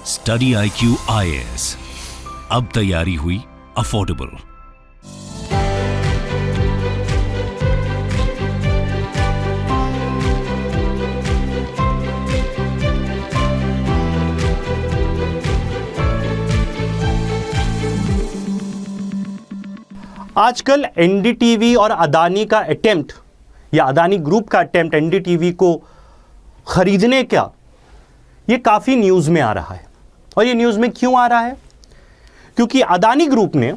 Study IQ IAS, अब तैयारी हुई अफोर्डेबल। आजकल एनडीटीवी और अदानी का अटेम्प्ट या अदानी ग्रुप का अटेम्प्ट एनडीटीवी को खरीदने का ये काफ़ी न्यूज़ में आ रहा है। और ये न्यूज़ में क्यों आ रहा है? क्योंकि अदानी ग्रुप ने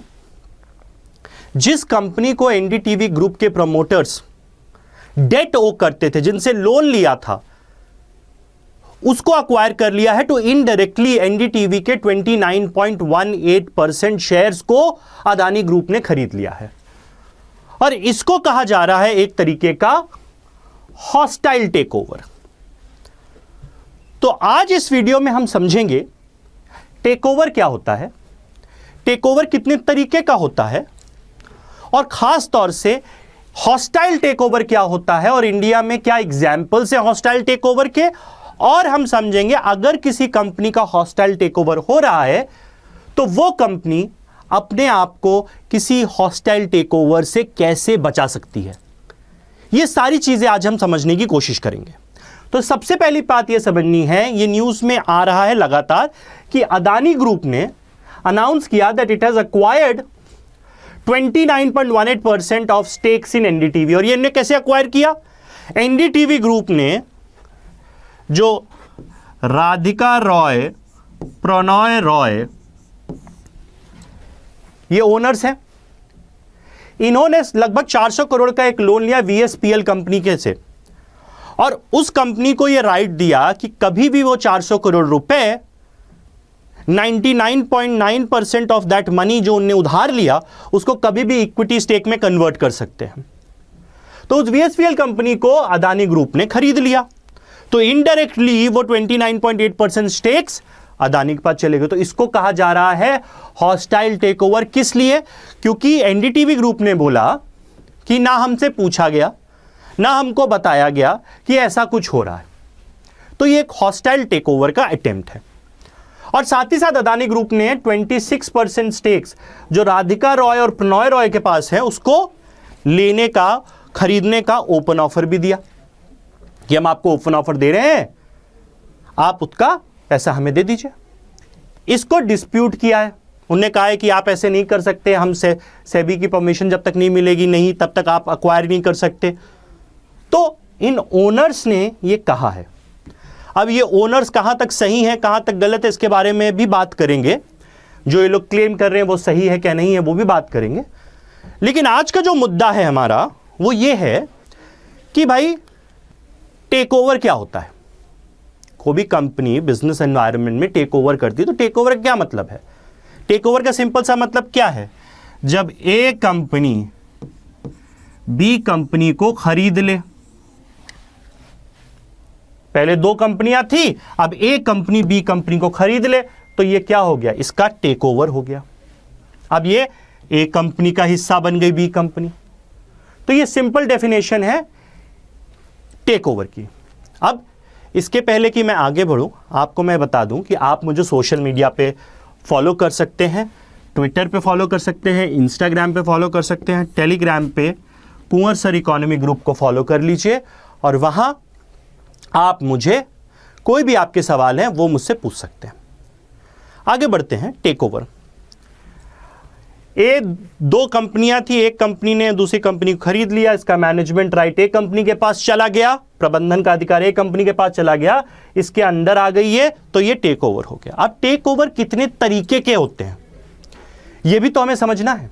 जिस कंपनी को एनडीटीवी ग्रुप के प्रमोटर्स डेट ओ करते थे, जिनसे लोन लिया था, उसको अक्वायर कर लिया है। तो इनडायरेक्टली एनडीटीवी के 29.18% शेयर्स को अदानी ग्रुप ने खरीद लिया है। और इसको कहा जा रहा है एक तरीके का हॉस्टाइल टेकओवर। तो आज इस वीडियो में हम समझेंगे टेकओवर क्या होता है, टेकओवर कितने तरीके का होता है, और खास तौर से हॉस्टाइल टेकओवर क्या होता है और इंडिया में क्या एग्जाम्पल्स हैं हॉस्टाइल टेकओवर के। और हम समझेंगे अगर किसी कंपनी का हॉस्टाइल टेकओवर हो रहा है तो वो कंपनी अपने आप को किसी हॉस्टाइल टेकओवर से कैसे बचा सकती है। ये सारी चीजें आज हम समझने की कोशिश करेंगे। तो सबसे पहली बात ये समझनी है, ये न्यूज़ में आ रहा है लगातार कि अदानी ग्रुप ने अनाउंस किया that it has acquired 29.18% of stakes in NDTV. और ये इन्होंने कैसे अक्वायर किया? एनडीटीवी ग्रुप ने जो राधिका रॉय, प्रणॉय रॉय, ये ओनर्स हैं, इन्होंने लगभग 400 करोड़ का एक लोन लिया वीएसपीएल कंपनी के से। और उस कंपनी को यह राइट दिया कि कभी भी वो 400 करोड़ रुपए 99.9% ऑफ दैट मनी जो उनने उधार लिया उसको कभी भी इक्विटी स्टेक में कन्वर्ट कर सकते हैं। तो उस वीएसपीएल कंपनी को अदानी ग्रुप ने खरीद लिया। तो इनडायरेक्टली वो 29.8% स्टेक्स अदानी के पास चले गए। तो इसको कहा जा रहा है हॉस्टाइल टेकओवर। किस लिए? क्योंकि एनडीटीवी ग्रुप ने बोला कि ना हमसे पूछा गया, ना हमको बताया गया कि ऐसा कुछ हो रहा है। तो ये एक हॉस्टाइल टेकओवर का अटेम्प्ट है। और साथ ही साथ अदानी ग्रुप ने 26% स्टेक्स जो राधिका रॉय और प्रणॉय रॉय के पास है उसको लेने का, खरीदने का ओपन ऑफर भी दिया कि हम आपको ओपन ऑफर दे रहे हैं, आप उसका पैसा हमें दे दीजिए। इसको डिस्प्यूट किया है। उन्होंने कहा है कि आप ऐसे नहीं कर सकते, हमसे सेबी की परमिशन जब तक नहीं मिलेगी नहीं तब तक आप अक्वायर नहीं कर सकते। तो इन ओनर्स ने ये कहा है। अब ये ओनर्स कहां तक सही है, कहां तक गलत है, इसके बारे में भी बात करेंगे। जो ये लोग क्लेम कर रहे हैं वो सही है क्या नहीं है वो भी बात करेंगे। लेकिन आज का जो मुद्दा है हमारा वो ये है कि भाई टेकओवर क्या होता है। कोई भी कंपनी बिजनेस एनवायरनमेंट में टेकओवर करती है तो टेकओवर का क्या मतलब है? टेकओवर का सिंपल सा मतलब क्या है? जब ए कंपनी बी कंपनी को खरीद ले। पहले दो कंपनियां थी, अब ए कंपनी बी कंपनी को खरीद ले तो ये क्या हो गया? इसका टेकओवर हो गया। अब ये ए कंपनी का हिस्सा बन गई बी कंपनी। तो ये सिंपल डेफिनेशन है टेकओवर की। अब इसके पहले कि मैं आगे बढ़ूं, आपको मैं बता दूं कि आप मुझे सोशल मीडिया पे फॉलो कर सकते हैं, ट्विटर पे फॉलो कर सकते हैं, इंस्टाग्राम पे फॉलो कर सकते हैं, टेलीग्राम पे कुंवर सर इकोनॉमी ग्रुप को फॉलो कर लीजिए। और वहां आप मुझे कोई भी आपके सवाल हैं वो मुझसे पूछ सकते हैं। आगे बढ़ते हैं। टेकओवर, ए दो कंपनियां थी, एक कंपनी ने दूसरी कंपनी को खरीद लिया। इसका मैनेजमेंट राइट एक कंपनी के पास चला गया, प्रबंधन का अधिकार एक कंपनी के पास चला गया, इसके अंदर आ गई है तो ये टेकओवर हो गया। अब टेकओवर कितने तरीके के होते हैं ये भी तो हमें समझना है।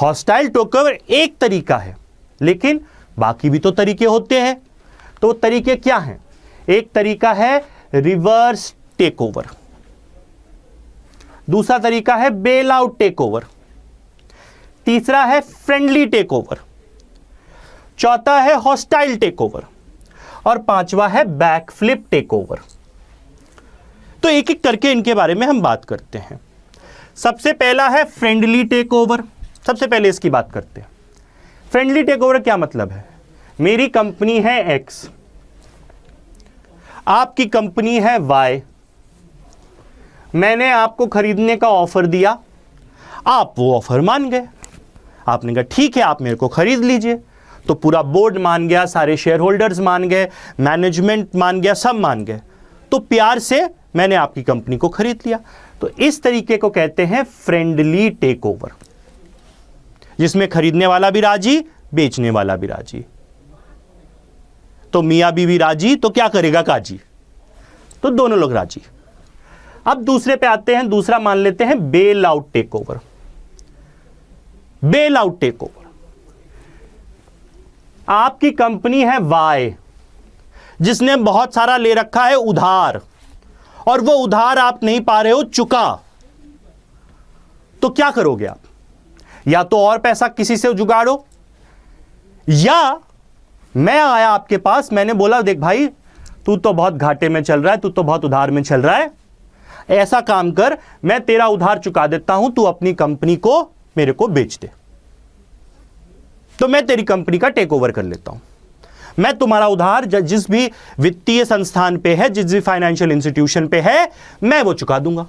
हॉस्टाइल टेकओवर एक तरीका है लेकिन बाकी भी तो तरीके होते हैं। तो वो तरीके क्या हैं? एक तरीका है रिवर्स टेकओवर, दूसरा तरीका है बेल आउट टेकओवर, तीसरा है फ्रेंडली टेकओवर, चौथा है हॉस्टाइल टेकओवर और पांचवा है बैकफ्लिप टेकओवर। तो एक एक करके इनके बारे में हम बात करते हैं। सबसे पहला है फ्रेंडली टेकओवर। सबसे पहले इसकी बात करते हैं। फ्रेंडली टेकओवर क्या मतलब है? मेरी कंपनी है एक्स, आपकी कंपनी है वाई, मैंने आपको खरीदने का ऑफर दिया, आप वो ऑफर मान गए, आपने कहा ठीक है आप मेरे को खरीद लीजिए। तो पूरा बोर्ड मान गया, सारे शेयर होल्डर्स मान गए, मैनेजमेंट मान गया, सब मान गए। तो प्यार से मैंने आपकी कंपनी को खरीद लिया। तो इस तरीके को कहते हैं फ्रेंडली टेक ओवर, जिसमें खरीदने वाला भी राजी, बेचने वाला भी राजी। तो मियां बीवी राजी तो क्या करेगा काजी, तो दोनों लोग राजी। अब दूसरे पे आते हैं, दूसरा मान लेते हैं bail out take over. Bail out take over, आपकी कंपनी है वाई, जिसने बहुत सारा ले रखा है उधार, और वो उधार आप नहीं पा रहे हो चुका। तो क्या करोगे आप? या तो और पैसा किसी से जुगाड़ो, या मैं आया आपके पास, मैंने बोला देख भाई तू तो बहुत घाटे में चल रहा है, तू तो बहुत उधार में चल रहा है, ऐसा काम कर मैं तेरा उधार चुका देता हूं, तू अपनी कंपनी को मेरे को बेच दे, तो मैं तेरी कंपनी का टेक ओवर कर लेता हूं। मैं तुम्हारा उधार जिस भी वित्तीय संस्थान पे है, जिस भी फाइनेंशियल इंस्टीट्यूशन पे है, मैं वो चुका दूंगा।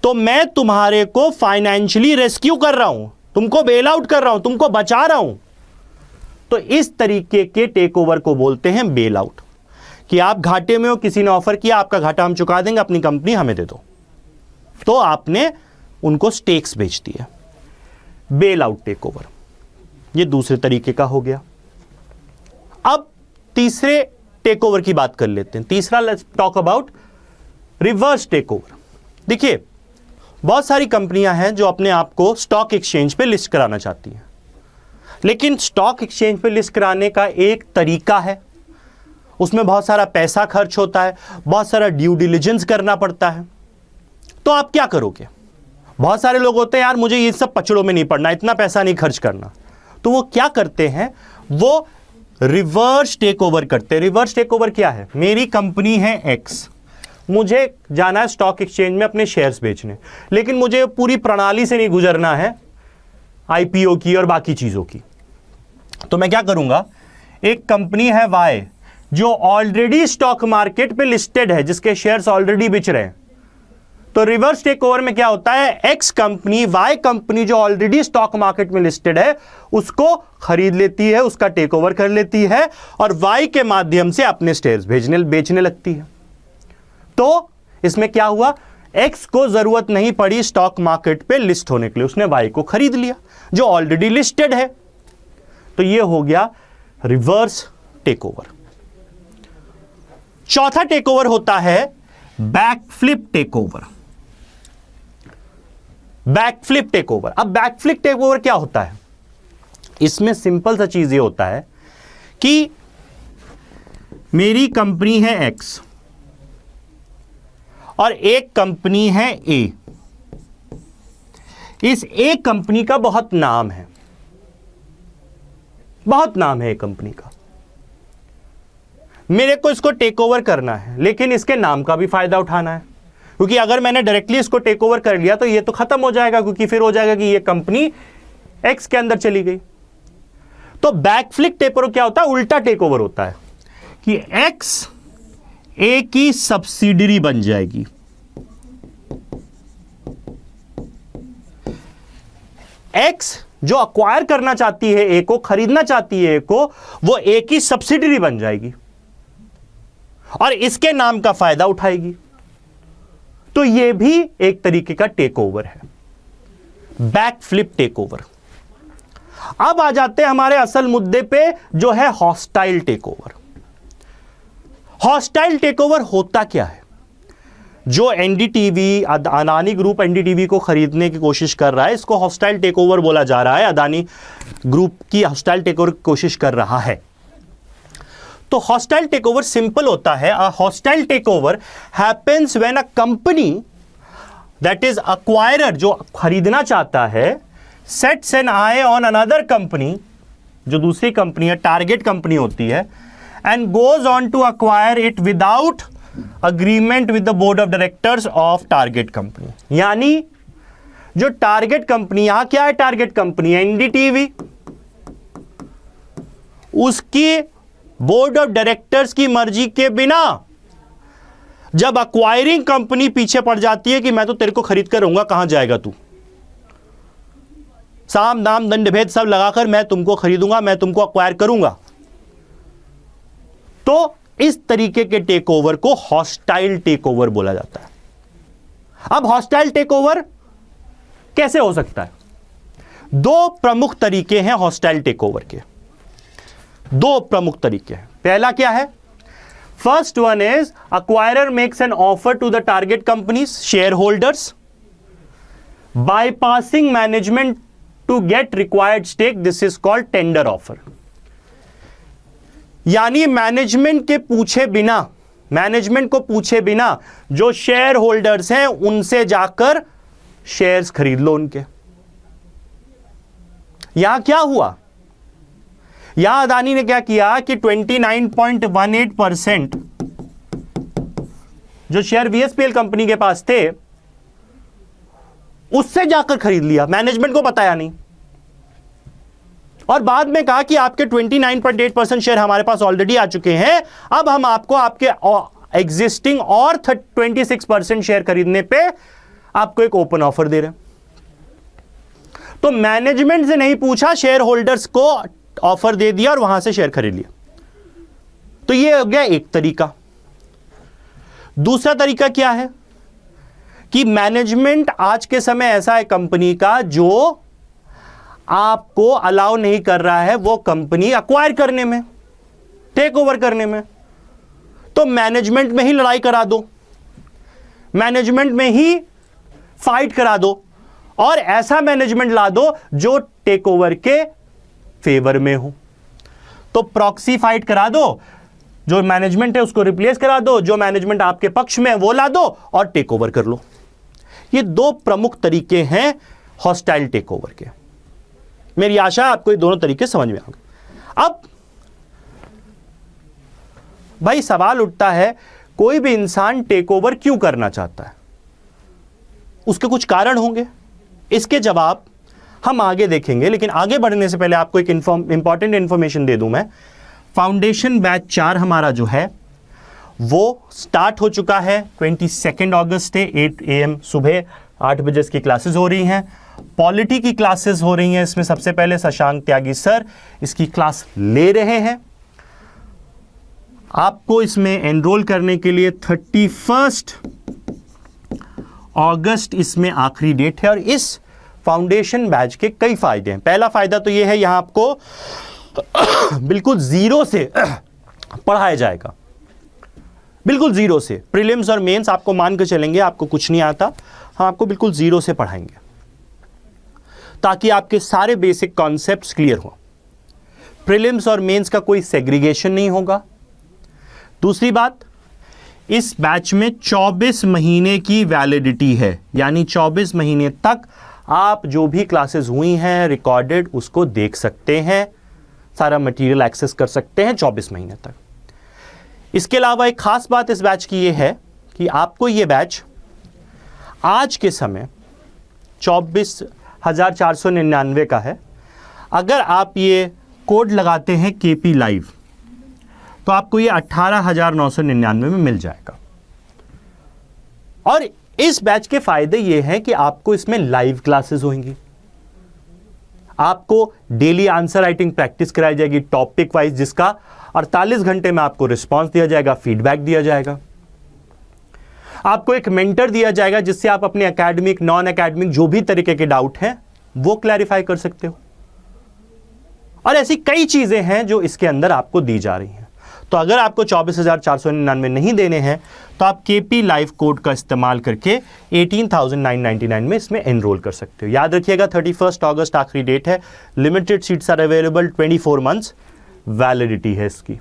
तो मैं तुम्हारे को फाइनेंशियली रेस्क्यू कर रहा हूं, तुमको बेल आउट कर रहा हूं, तुमको बचा रहा हूं। तो इस तरीके के टेक ओवर को बोलते हैं बेल आउट, कि आप घाटे में हो, किसी ने ऑफर किया, आपका घाटा हम चुका देंगे, अपनी कंपनी हमें दे दो, तो आपने उनको स्टेक्स बेच दिए। बेल आउट टेक ओवर, ये दूसरे तरीके का हो गया। अब तीसरे टेक ओवर की बात कर लेते हैं। तीसरा, let's talk about reverse take over. देखिए बहुत सारी कंपनियां हैं जो अपने आप को स्टॉक एक्सचेंज पे लिस्ट कराना चाहती हैं, लेकिन स्टॉक एक्सचेंज पे लिस्ट कराने का एक तरीका है, उसमें बहुत सारा पैसा खर्च होता है, बहुत सारा ड्यू डिलिजेंस करना पड़ता है। तो आप क्या करोगे? बहुत सारे लोग होते हैं यार मुझे ये सब पचड़ों में नहीं पड़ना, इतना पैसा नहीं खर्च करना। तो वो क्या करते हैं, वो रिवर्स टेक ओवर करते हैं। रिवर्स टेक ओवर क्या है? मेरी कंपनी है एक्स, मुझे जाना है स्टॉक एक्सचेंज में अपने शेयर्स बेचने, लेकिन मुझे पूरी प्रणाली से नहीं गुजरना है, आईपीओ की और बाकी चीजों की। तो मैं क्या करूंगा, एक कंपनी है वाई जो ऑलरेडी स्टॉक मार्केट पे लिस्टेड है, जिसके शेयर्स ऑलरेडी बिच रहे हैं। तो रिवर्स टेक ओवर में क्या होता है, एक्स कंपनी वाई कंपनी जो ऑलरेडी स्टॉक मार्केट में लिस्टेड है उसको खरीद लेती है, उसका टेक ओवर कर लेती है, और वाई के माध्यम से अपने शेयर्स बेचने लगती है। तो इसमें क्या हुआ, एक्स को जरूरत नहीं पड़ी स्टॉक मार्केट पे लिस्ट होने के लिए, उसने वाई को खरीद लिया जो ऑलरेडी लिस्टेड है। तो यह हो गया रिवर्स टेक ओवर। चौथा टेक ओवर होता है backflip take over. Backflip take over, अब बैकफ्लिप टेक ओवर क्या होता है? इसमें सिंपल सा चीज ये होता है कि मेरी कंपनी है एक्स और एक कंपनी है ए। इस ए कंपनी का बहुत नाम है, बहुत नाम है ए कंपनी का, मेरे को इसको टेक ओवर करना है, लेकिन इसके नाम का भी फायदा उठाना है, क्योंकि अगर मैंने डायरेक्टली इसको टेक ओवर कर लिया तो ये तो खत्म हो जाएगा, क्योंकि फिर हो जाएगा कि ये कंपनी एक्स के अंदर चली गई। तो बैकफ्लिप टेक ओवर क्या होता है, उल्टा टेक ओवर होता है कि एक्स ए की सब्सिडियरी बन जाएगी। एक्स जो अक्वायर करना चाहती है ए को, खरीदना चाहती है ए को, वो ए की सब्सिडियरी बन जाएगी और इसके नाम का फायदा उठाएगी। तो यह भी एक तरीके का टेक ओवर है, बैकफ्लिप टेक ओवर। अब आ जाते हैं हमारे असल मुद्दे पे, जो है hostile take over. Hostile take over होता क्या है? जो एनडीटीवी, अदानी ग्रुप एनडीटीवी को खरीदने की कोशिश कर रहा है, इसको हॉस्टाइल टेक ओवर बोला जा रहा है। अदानी ग्रुप की हॉस्टाइल टेक ओवर की कोशिश कर रहा है। तो हॉस्टाइल टेक ओवर सिंपल होता है, a hostile take over happens when a company that is acquirer, जो खरीदना चाहता है, sets an eye on another company, जो दूसरी कंपनी है, टारगेट कंपनी होती है, and goes on to acquire it without agreement with the board of directors of target company. यानी जो टारगेट कंपनी, यहां क्या है, टारगेट कंपनी एनडीटीवी, उसकी बोर्ड ऑफ डायरेक्टर्स की मर्जी के बिना जब अक्वायरिंग कंपनी पीछे पड़ जाती है कि मैं तो तेरे को खरीद कर रहूंगा, कहां जाएगा तू, साम दाम दंड भेद सब लगाकर मैं तुमको खरीदूंगा, मैं तुमको अक्वायर करूंगा, तो इस तरीके के टेक ओवर को हॉस्टाइल टेक ओवर बोला जाता है। अब हॉस्टाइल टेक ओवर कैसे हो सकता है? दो प्रमुख तरीके हैं हॉस्टाइल टेक ओवर के, दो प्रमुख तरीके हैं। पहला क्या है? First one is acquirer makes an offer to the target company's shareholders bypassing management to get required stake. This is called tender offer. यानी मैनेजमेंट को पूछे बिना जो शेयर होल्डर्स हैं उनसे जाकर शेयर्स खरीद लो उनके। यहां क्या हुआ? यहां अदानी ने क्या किया कि 29.18% जो शेयर वीएसपीएल कंपनी के पास थे उससे जाकर खरीद लिया, मैनेजमेंट को बताया नहीं, और बाद में कहा कि आपके 29.8% शेयर हमारे पास ऑलरेडी आ चुके हैं, अब हम आपको आपके एग्जिस्टिंग और 26% शेयर खरीदने पे आपको एक ओपन ऑफर दे रहे हैं। तो मैनेजमेंट से नहीं पूछा, शेयर होल्डर्स को ऑफर दे दिया और वहां से शेयर खरीद लिया। तो यह हो गया एक तरीका। दूसरा तरीका क्या है कि मैनेजमेंट आज के समय ऐसा है कंपनी का जो आपको अलाउ नहीं कर रहा है वो कंपनी अक्वायर करने में, टेक ओवर करने में, तो मैनेजमेंट में ही लड़ाई करा दो, मैनेजमेंट में ही फाइट करा दो, और ऐसा मैनेजमेंट ला दो जो टेक ओवर के फेवर में हो। तो प्रॉक्सी फाइट करा दो, जो मैनेजमेंट है उसको रिप्लेस करा दो, जो मैनेजमेंट आपके पक्ष में है वो ला दो और टेक ओवर कर लो। ये दो प्रमुख तरीके हैं हॉस्टाइल टेक ओवर के। मेरी आशा है आपको ये दोनों तरीके समझ में आ गए। अब भाई सवाल उठता है, कोई भी इंसान टेक ओवर क्यों करना चाहता है? उसके कुछ कारण होंगे, इसके जवाब हम आगे देखेंगे, लेकिन आगे बढ़ने से पहले आपको एक इंपॉर्टेंट इंफॉर्मेशन दे दूं मैं। फाउंडेशन बैच 4 हमारा जो है वो स्टार्ट हो चुका है। 22 अगस्त से 8 AM सुबह 8 बजे इसकी क्लासेस हो रही हैं। पॉलिटी की क्लासेस हो रही हैं, इसमें सबसे पहले शशांक त्यागी सर इसकी क्लास ले रहे हैं। आपको इसमें एनरोल करने के लिए 31 अगस्त इसमें आखिरी डेट है, और इस फाउंडेशन बैच के कई फायदे हैं। पहला फायदा तो यह है, यहां आपको बिल्कुल जीरो से पढ़ाया जाएगा, बिल्कुल जीरो से। प्रीलिम्स और मेंस आपको मान के चलेंगे आपको कुछ नहीं आता, हम आपको बिल्कुल जीरो से पढ़ाएंगे ताकि आपके सारे बेसिक कॉन्सेप्ट्स क्लियर हो। प्रीलिम्स और मेंस का कोई सेग्रीगेशन नहीं होगा। दूसरी बात, इस बैच में 24 महीने की वैलिडिटी है, यानी 24 महीने तक आप जो भी क्लासेस हुई हैं रिकॉर्डेड उसको देख सकते हैं, सारा मटेरियल एक्सेस कर सकते हैं 24 महीने तक। इसके अलावा एक खास बात इस बैच की ये है कि आपको ये बैच आज के समय 24,499 का है। अगर आप ये कोड लगाते हैं KP लाइव तो आपको ये 18,999 में मिल जाएगा। और इस बैच के फायदे ये हैं कि आपको इसमें लाइव क्लासेस होंगी, आपको डेली आंसर राइटिंग प्रैक्टिस कराई जाएगी टॉपिक वाइज, जिसका 48 घंटे में आपको रिस्पांस दिया जाएगा, फीडबैक दिया जाएगा। आपको एक मेंटर दिया जाएगा जिससे आप अपने एकेडमिक नॉन एकेडमिक जो भी तरीके के डाउट हैं वो क्लैरिफाई कर सकते हो। और ऐसी कई चीजें हैं जो इसके अंदर आपको दी जा रही हैं। तो अगर आपको 24,499 नहीं देने हैं तो आप KP लाइव कोड का इस्तेमाल करके 18,999 में इसमें एनरोल कर सकते हो। याद रखिएगा 31 अगस्त आखिरी डेट है। Limited seats are available, 24 months validity है इसकी।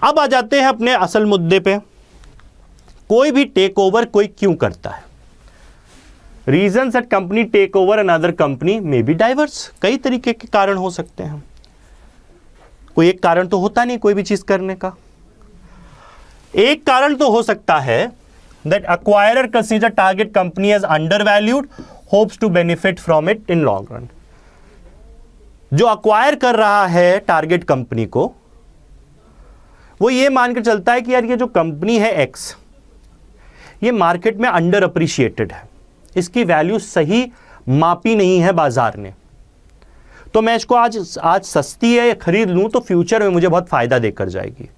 अब आ जाते हैं अपने असल मुद्दे पे। कोई भी टेक ओवर कोई क्यों करता है? Reason that company take over another company may be diverse. कई तरीके के कारण हो सकते हैं, कोई एक कारण तो होता नहीं कोई भी चीज करने का। एक कारण तो हो सकता है that acquirer consider target company as undervalued, hopes to benefit from it in long run। जो अक्वायर कर रहा है टारगेट कंपनी को, वो ये मानकर चलता है कि यार ये जो कंपनी है X, ये मार्केट में अंडर अप्रिशिएटेड है, इसकी वैल्यू सही मापी नहीं है बाजार ने, तो मैं इसको आज सस्ती है या खरीद लूं तो फ्यूचर में मुझे बहुत फायदा देकर जाएगी।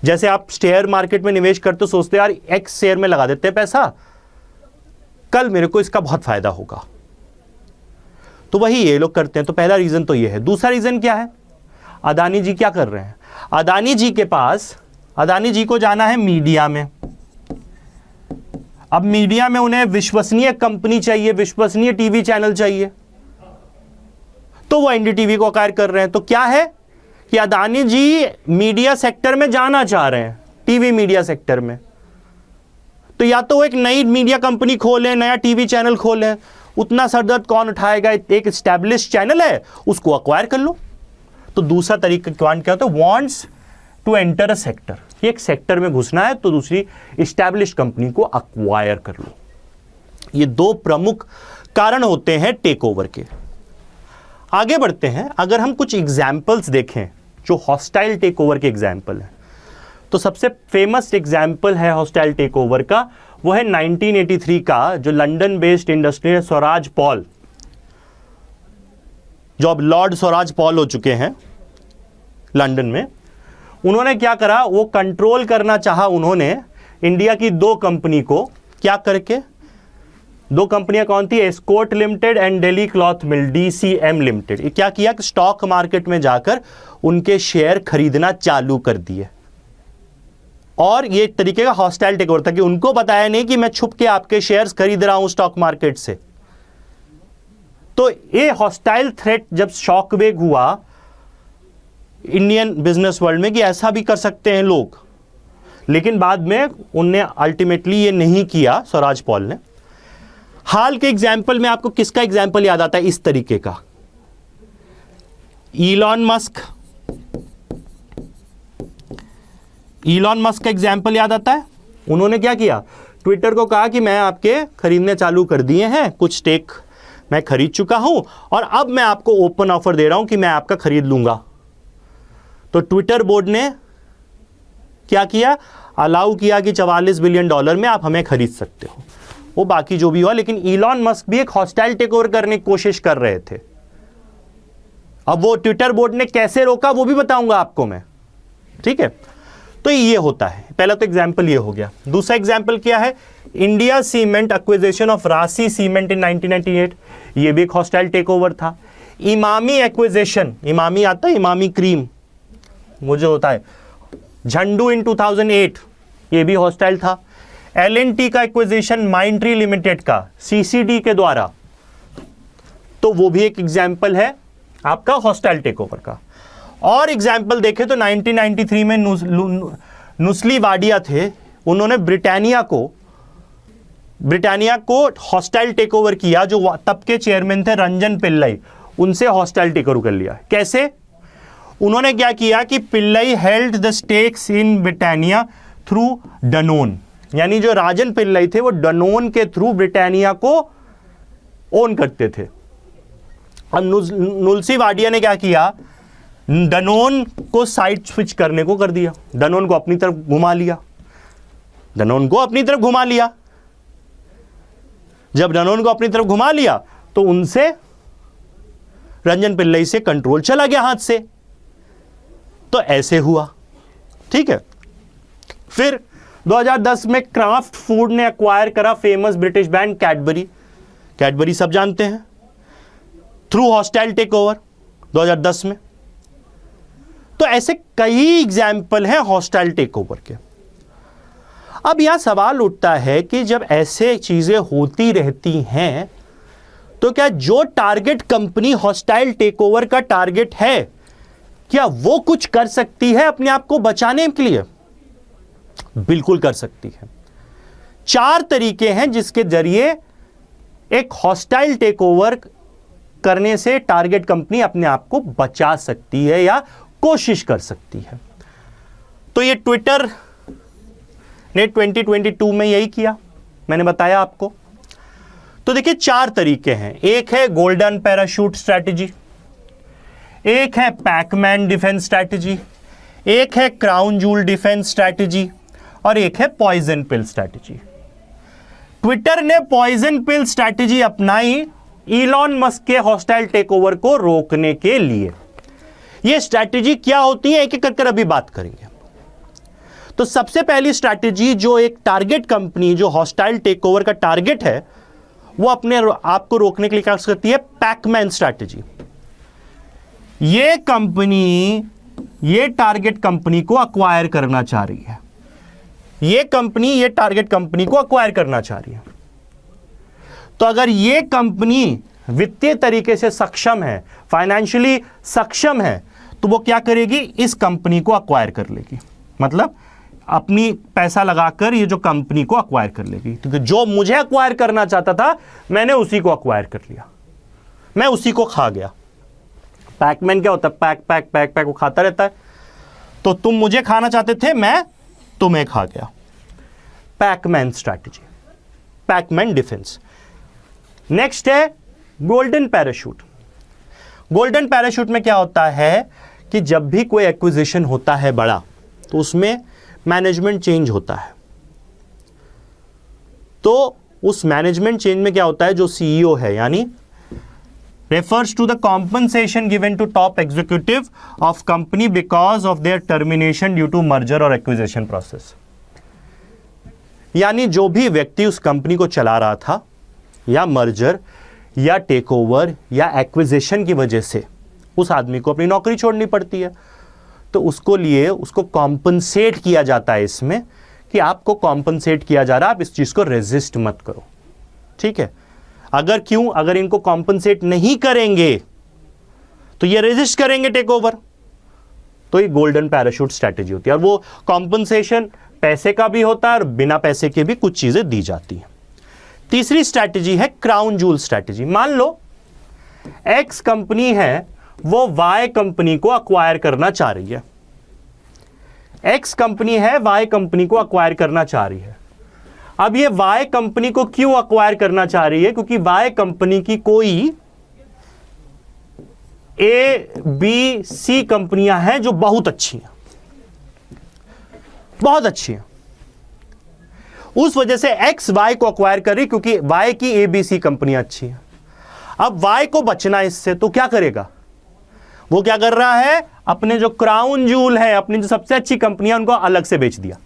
जैसे आप शेयर मार्केट में निवेश करते हो, सोचते यार एक्स शेयर में लगा देते हैं पैसा, कल मेरे को इसका बहुत फायदा होगा, तो वही ये लोग करते हैं। तो पहला रीजन तो ये है। दूसरा रीजन क्या है, अदानी जी क्या कर रहे हैं, अदानी जी के पास, अदानी जी को जाना है मीडिया में। अब मीडिया में उन्हें विश्वसनीय कंपनी चाहिए, विश्वसनीय टीवी चैनल चाहिए, तो वो एनडीटीवी को अक्वायर कर रहे हैं। तो क्या है कि अदानी जी मीडिया सेक्टर में जाना चाह रहे हैं, टीवी मीडिया सेक्टर में, तो या तो वो एक नई मीडिया कंपनी खोलें, नया टीवी चैनल खोलें, उतना सरदर्द कौन उठाएगा, एक एस्टैब्लिश चैनल है उसको अक्वायर कर लो। तो दूसरा तरीका क्या होता है, wants to enter a sector, एक सेक्टर में घुसना है तो दूसरी एस्टैब्लिश कंपनी को अक्वायर कर लो। ये दो प्रमुख कारण होते हैं टेक ओवर के। आगे बढ़ते हैं, अगर हम कुछ एग्जाम्पल्स देखें जो हॉस्टाइल टेक ओवर के एग्जाम्पल हैं, तो सबसे फेमस एग्जाम्पल है हॉस्टाइल टेक ओवर का, वो है 1983 का, जो लंदन बेस्ड इंडस्ट्री है स्वराज पॉल, जो अब लॉर्ड स्वराज पॉल हो चुके हैं लंदन में। उन्होंने क्या करा, वो कंट्रोल करना चाहा उन्होंने इंडिया की दो कंपनी को, क्या करके, दो कंपनियां कौन थी, escort limited and Delhi cloth mill, DCM limited. ये क्या किया कि स्टॉक मार्केट में जाकर उनके शेयर खरीदना चालू कर दिए, और ये एक तरीके का हॉस्टाइल टेक ओवर था कि उनको बताया नहीं कि मैं छुप के आपके शेयर्स खरीद रहा हूं स्टॉक मार्केट से। तो ये हॉस्टाइल थ्रेट जब शॉक वेव हुआ इंडियन बिजनेस वर्ल्ड में कि ऐसा भी कर सकते हैं लोग, लेकिन बाद में उनने अल्टीमेटली ये नहीं किया स्वराज पॉल ने। हाल के एग्जाम्पल में आपको किसका एग्जाम्पल याद आता है इस तरीके का, इलॉन मस्क, इलॉन मस्क का एग्जाम्पल याद आता है। उन्होंने क्या किया, ट्विटर को कहा कि मैं आपके खरीदने चालू कर दिए हैं, कुछ स्टेक मैं खरीद चुका हूं और अब मैं आपको ओपन ऑफर दे रहा हूं कि मैं आपका खरीद लूंगा। तो ट्विटर बोर्ड ने क्या किया, अलाउ किया कि $44 बिलियन में आप हमें खरीद सकते हो। वो बाकी जो भी हुआ, लेकिन इलॉन मस्क भी एक हॉस्टाइल टेक ओवर करने की कोशिश कर रहे थे। अब वो ट्विटर बोर्ड ने कैसे रोका वो भी बताऊंगा आपको मैं, ठीक है। तो ये होता है, पहला तो एग्जाम्पल ये हो गया। दूसरा एग्जाम्पल क्या है, इंडिया सीमेंट एक्विजिशन ऑफ राशि सीमेंट इन 1998, ये भी एक हॉस्टाइल टेक ओवर था। इमामी एक्विजिशन, इमामी आता है, इमामी क्रीम मुझे होता है, झंडू इन 2008, ये भी हॉस्टाइल था। L&T का एक्विजिशन माइंट्री लिमिटेड का CCD के द्वारा, तो वो भी एक एग्जाम्पल है आपका हॉस्टाइल टेक ओवर का। और एग्जाम्पल देखें तो 1993 में नुस्ली वाडिया थे, उन्होंने ब्रिटानिया को हॉस्टाइल टेक ओवर किया, जो तब के चेयरमैन थे रंजन पिल्लई, उनसे हॉस्टाइल टेक ओवर कर लिया। कैसे, उन्होंने क्या किया कि Pillai held the stakes in Britannia through Danone, यानी जो राजन पिल्लई थे वो डनोन के थ्रू ब्रिटानिया को ओन करते थे। और नुस्ली वाडिया ने क्या किया, डनोन को साइड स्विच करने को कर दिया, डनोन को अपनी तरफ घुमा लिया, डनोन को अपनी तरफ घुमा लिया। जब डनोन को अपनी तरफ घुमा लिया तो उनसे रंजन पिल्लई से कंट्रोल चला गया हाथ से, तो ऐसे हुआ, ठीक है। फिर 2010 में क्राफ्ट फूड ने एक्वायर करा famous British brand Cadbury, Cadbury सब जानते हैं, थ्रू हॉस्टाइल टेक ओवर 2010 में। तो ऐसे कई एग्जाम्पल हैं हॉस्टाइल टेक ओवर के। अब यह सवाल उठता है कि जब ऐसे चीजें होती रहती हैं तो क्या जो target company hostile take over का टारगेट है, क्या वो कुछ कर सकती है अपने आप को बचाने के लिए? बिल्कुल कर सकती है। 4 तरीके हैं जिसके जरिए एक हॉस्टाइल टेक ओवर करने से टारगेट कंपनी अपने आप को बचा सकती है या कोशिश कर सकती है। तो ये ट्विटर ने 2022 में यही किया, मैंने बताया आपको। तो देखिए 4 तरीके हैं। एक है गोल्डन पैराशूट स्ट्रैटेजी, एक है पैकमैन डिफेंस स्ट्रैटेजी, एक है क्राउन जूल डिफेंस स्ट्रैटेजी, और एक है पॉइजन पिल स्ट्रैटेजी। ट्विटर ने पॉइजन पिल स्ट्रैटेजी अपनाई इलॉन मस्क के हॉस्टाइल टेकओवर को रोकने के लिए। यह स्ट्रैटेजी क्या होती है, एक एक कर अभी बात करेंगे। तो सबसे पहली स्ट्रैटेजी जो एक टारगेट कंपनी जो हॉस्टाइल टेकओवर का टारगेट है वो अपने आप को रोकने के लिए क्या करती है, पैकमैन स्ट्रैटेजी। ये कंपनी ये टारगेट कंपनी को अक्वायर करना चाह रही है। ये कंपनी ये टारगेट कंपनी को अक्वायर करना चाह रही है। तो अगर ये कंपनी वित्तीय तरीके से सक्षम है, फाइनेंशियली सक्षम है, तो वो क्या करेगी, इस कंपनी को अक्वायर कर लेगी। मतलब अपनी पैसा लगाकर ये जो कंपनी को अक्वायर कर लेगी। क्योंकि जो मुझे अक्वायर करना चाहता था मैंने उसी को अक्वायर कर लिया, मैं उसी को खा गया। पैकमैन क्या होता है, पैक पैक पैक पैक वो खाता रहता है। तो तुम मुझे खाना चाहते थे, मैं तुम्हें खा गया। Pac-Man strategy, Pac-Man defence. Next है गोल्डन पैराशूट। गोल्डन पैराशूट में क्या होता है कि जब भी कोई एक्विजिशन होता है बड़ा, तो उसमें मैनेजमेंट चेंज होता है। तो उस मैनेजमेंट चेंज में क्या होता है, जो सीईओ है, यानी refers to the compensation given to top executive of company because of their termination due to merger or acquisition process। यानी जो भी व्यक्ति उस कंपनी को चला रहा था, या मर्जर या टेक ओवर या एक्विजिशन की वजह से उस आदमी को अपनी नौकरी छोड़नी पड़ती है, तो उसको कॉम्पनसेट किया जाता है इसमें, कि आपको कॉम्पनसेट किया जा रहा है, आप इस चीज को रेजिस्ट मत करो। ठीक है, अगर इनको कॉम्पनसेट नहीं करेंगे तो ये रेजिस्ट करेंगे टेक ओवर। तो ये गोल्डन पैराशूट स्ट्रैटेजी होती है। और वो कॉम्पनसेशन पैसे का भी होता है और बिना पैसे के भी कुछ चीजें दी जाती हैं। तीसरी स्ट्रैटेजी है क्राउन जूल स्ट्रैटेजी। मान लो एक्स कंपनी है, वो वाई कंपनी को अक्वायर करना चाह रही है। एक्स कंपनी है, वाई कंपनी को अक्वायर करना चाह रही है। अब ये वाई कंपनी को क्यों अक्वायर करना चाह रही है, क्योंकि वाई कंपनी की कोई ए बी सी कंपनियां हैं जो बहुत अच्छी हैं, बहुत अच्छी हैं। उस वजह से एक्स वाई को अक्वायर कर रही, क्योंकि वाई की ए बी सी कंपनियां अच्छी हैं। अब वाई को बचना इससे, तो क्या करेगा, वो क्या कर रहा है, अपने जो क्राउन जूल है, अपनी जो सबसे अच्छी कंपनियां, उनको अलग से बेच दिया।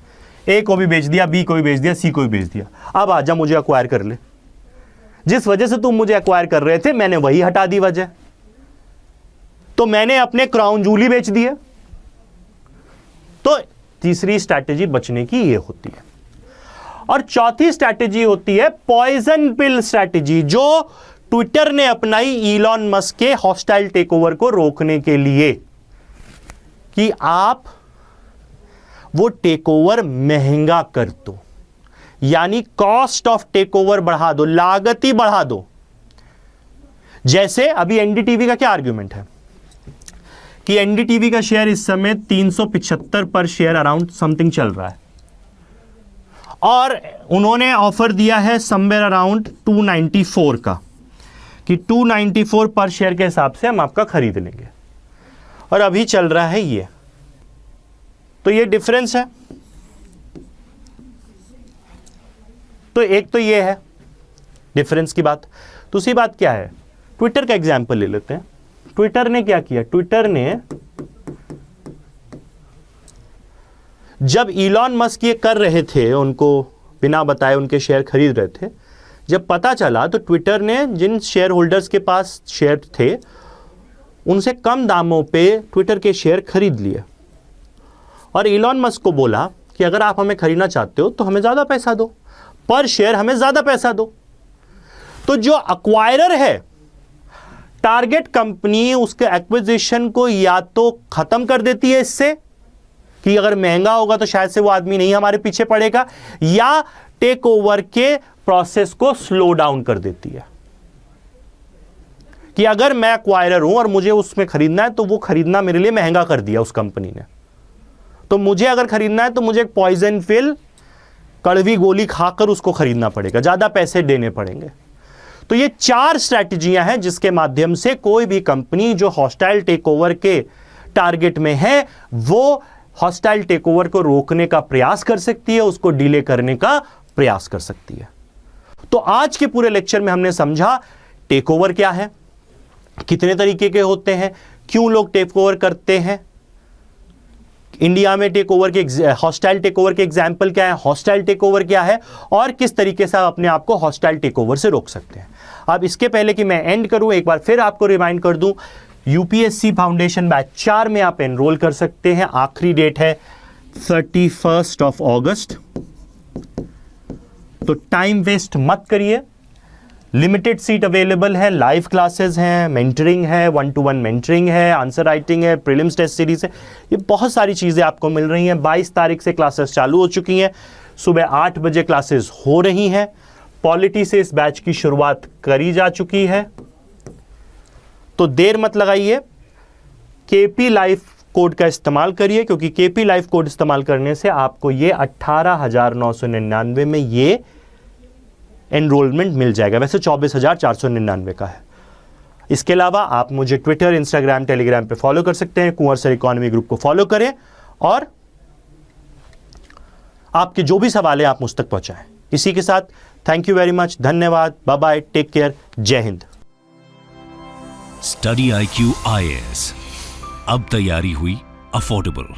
ए को भी बेच दिया, बी को भी बेच दिया, सी को भी बेच दिया। अब आजा मुझे अक्वायर कर ले। जिस वजह से तुम मुझे अक्वायर कर रहे थे, मैंने वही हटा दी वजह, तो मैंने अपने क्राउन जूल ही बेच दिए। तो तीसरी स्ट्रैटेजी बचने की ये होती है। और चौथी स्ट्रैटेजी होती है पॉइजन पिल स्ट्रैटेजी, जो ट्विटर ने अपनाई इलॉन मस्क के हॉस्टाइल टेकओवर को रोकने के लिए, कि आप वो टेकओवर महंगा कर दो, यानी कॉस्ट ऑफ टेकओवर बढ़ा दो, लागत ही बढ़ा दो। जैसे अभी एनडीटीवी का क्या आर्ग्यूमेंट है कि एनडीटीवी का शेयर इस समय 375 पर शेयर अराउंड समथिंग चल रहा है, और उन्होंने ऑफर दिया है समवेयर अराउंड 294 का, कि 294 पर शेयर के हिसाब से हम आपका खरीद लेंगे, और अभी चल रहा है ये। तो ये डिफरेंस है। तो एक तो ये है डिफरेंस की बात। दूसरी बात क्या है, ट्विटर का एग्जांपल ले लेते हैं। ट्विटर ने क्या किया, ट्विटर ने जब इलॉन मस्क ये कर रहे थे, उनको बिना बताए उनके शेयर खरीद रहे थे, जब पता चला तो ट्विटर ने जिन शेयर होल्डर्स के पास शेयर थे उनसे कम दामों पे ट्विटर के शेयर खरीद लिए, और इलॉन मस्क को बोला कि अगर आप हमें खरीदना चाहते हो तो हमें ज़्यादा पैसा दो, पर शेयर हमें ज़्यादा पैसा दो। तो जो अक्वायरर है, टारगेट कंपनी, उसके एक्विजिशन को या तो ख़त्म कर देती है इससे, कि अगर महंगा होगा तो शायद से वो आदमी नहीं हमारे पीछे पड़ेगा, या टेक ओवर के प्रोसेस को स्लो डाउन कर देती है, कि अगर मैं एक्वायरर हूं और मुझे उसमें खरीदना है तो वो खरीदना मेरे लिए महंगा कर दिया उस कंपनी ने, तो मुझे अगर खरीदना है तो मुझे एक पॉइजन पिल, कड़वी गोली खाकर उसको खरीदना पड़ेगा, ज्यादा पैसे देने पड़ेंगे। तो ये 4 स्ट्रैटेजियां हैं जिसके माध्यम से कोई भी कंपनी जो हॉस्टाइल टेकओवर के टारगेट में है वो हॉस्टाइल टेकओवर को रोकने का प्रयास कर सकती है, उसको डिले करने का प्रयास कर सकती है। तो आज के पूरे लेक्चर में हमने समझा टेकओवर क्या है, कितने तरीके के होते हैं, क्यों लोग टेकओवर करते हैं, इंडिया में टेकओवर के हॉस्टाइल टेकओवर के एग्जाम्पल क्या है, हॉस्टाइल टेकओवर क्या है, और किस तरीके से आप अपने आप को हॉस्टाइल टेकओवर से रोक सकते हैं। अब इसके पहले कि मैं एंड करूं, एक बार फिर आपको रिमाइंड कर दूं, यूपीएससी फाउंडेशन बैच 4 में आप एनरोल कर सकते हैं। आखिरी डेट है 31 अगस्त। तो टाइम वेस्ट मत करिए, लिमिटेड सीट अवेलेबल है, लाइव क्लासेस हैं, मेंटरिंग है, 1-to-1 मेंटरिंग है, आंसर राइटिंग है, प्रीलिम्स टेस्ट सीरीज है, ये बहुत सारी चीज़ें आपको मिल रही हैं। 22 तारीख से क्लासेस चालू हो चुकी हैं, सुबह 8 बजे क्लासेस हो रही हैं। पॉलिटी से इस बैच की शुरुआत करी जा चुकी है, तो देर मत लगाइए, केपी लाइफ कोड का इस्तेमाल करिए, क्योंकि केपी लाइफ कोड इस्तेमाल करने से आपको ये 18,999 में ये एनरोलमेंट मिल जाएगा। वैसे 24,499 का है। इसके अलावा आप मुझे ट्विटर, इंस्टाग्राम, टेलीग्राम पे फॉलो कर सकते हैं। कुंवर सर इकोनॉमी ग्रुप को फॉलो करें और आपके जो भी सवाल है आप मुझ तक पहुंचाएं। इसी के साथ थैंक यू वेरी मच, धन्यवाद, बाय बाय, टेक केयर, जय हिंद। स्टडी IQ IAS, अब तैयारी हुई अफोर्डेबल।